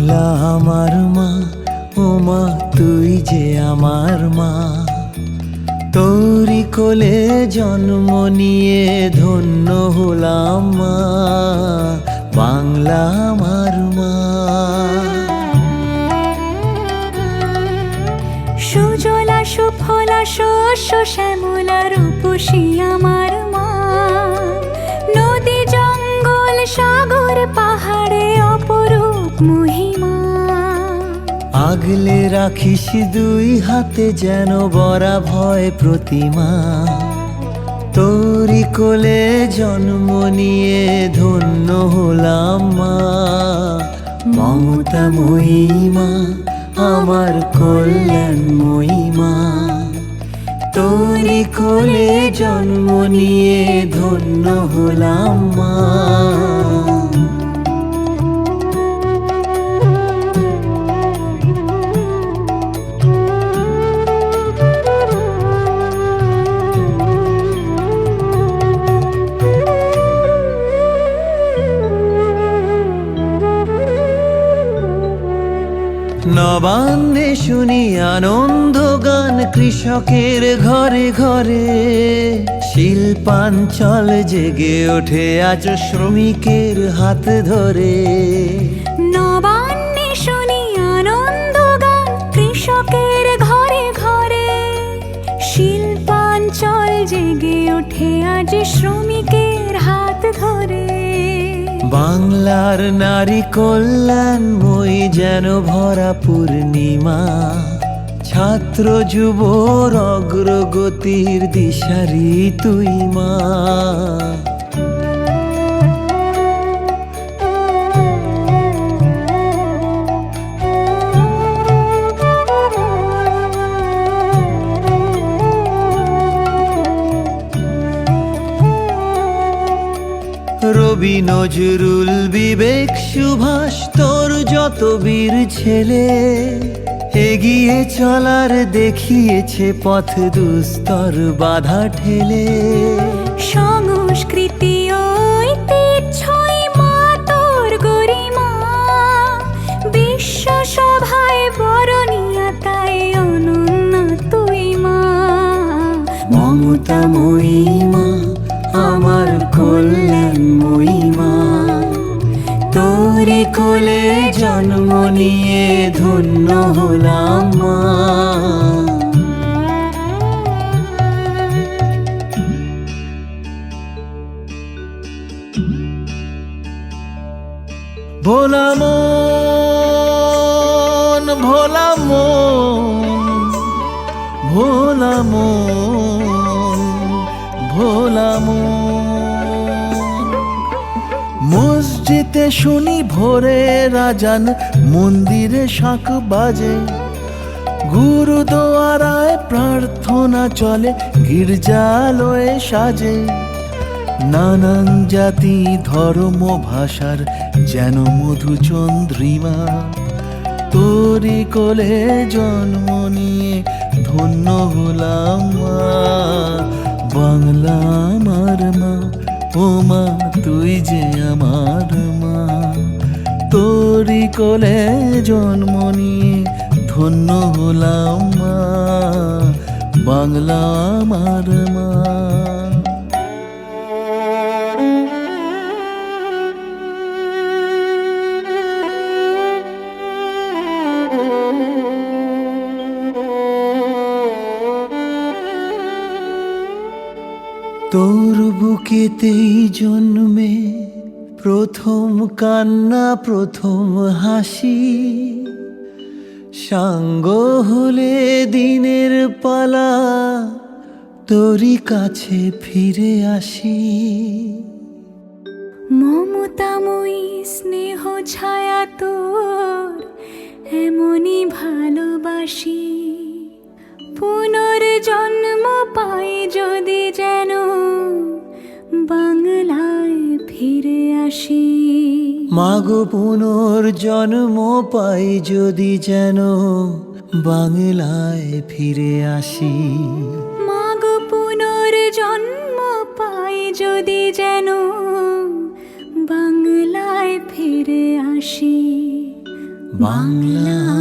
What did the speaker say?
বাংলা আমার মা, ও মা তুই যে আমার মা। তোরি কোলে জন্ম নিয়ে ধন্য হলাম মা, বাংলা আমার মা। সুজলা সুফলা শস্য শ্যামলা রূপসী আমার মা। নদী জঙ্গল সাগর পাহাড়ে অপরূপ মহিমা। আগলে রাখিস দুই হাতে যেন বরা ভয় প্রতিমা। তোরি কোলে জন্ম নিয়ে ধন্য হলাম মা, মমতাময়ী মা, আমার কল্যাণময়ী মা। তোরি কোলে জন্ম নিয়ে ধন্য হলাম মা। নবান্নে শুনি আনন্দ গান কৃষকের ঘরে ঘরে। শিল্পাঞ্চল জেগে ওঠে আজ শ্রমিকের হাত ধরে। নবান্নে শুনি আনন্দ গান কৃষকের ঘরে ঘরে। শিল্পাঞ্চল জেগে ওঠে আজ শ্রমিকের হাত ধরে। বাংলার নারী কল্যাণময়ী যেন ভরা পূর্ণিমা। ছাত্র যুবর অগ্রগতির দিশারি তুই মা। রবি নজরুল বিবেক সুভাষ তোর যত বীর ছেলে। এগিয়ে চলার দেখিয়েছে পথ দুস্তর বাধা ঠেলে। সংস্কৃতি ঐতিহ্যই মা তোর গরিমা। বিশ্ব সভায় বরণীয়া তাই অনন্য তুই মা। মমতাময়ী মা, আমার কল্যাণময়ী মা। তোরি কোলে জন্ম নিয়ে ধন্য হলাম মা। ভোলা মন, ভোলা মন, ভোলা মন, ভোলা মন। মসজিদে শুনি ভোরে আজান, মন্দিরে শাঁখ বাজে। গুরুদুয়ারায় প্রার্থনা চলে, গির্জালয়ে সাজে। নানান জাতি ধর্ম ভাষার যেন মধুচন্দ্রিমা। তোরি কোলে জন্ম নিয়ে ধন্য হলাম মা, বাংলা আমার মা। ও মা তুই যে আমার মা। তোরি কোলে জন্ম নিয়ে ধন্য হলাম মা, বাংলা আমার মা। তোর বুকেতেই জন্মে প্রথম কান্না, প্রথম হাসি। সাঙ্গ হলে দিনের পালা, তোরই কাছে ফিরে আসি। মমতাময়ী স্নেহ ছায়া তোর এমনই ভালোবাসি। পুনর্জন্ম পাই যদি যেন বাংলায় ফিরে আসি। মাগো পুনর্জন্ম পাই যদি যেন বাংলায় ফিরে আসি। মাগো পুনর্জন্ম পাই যদি যেন বাংলায় ফিরে আসি। বাংলা।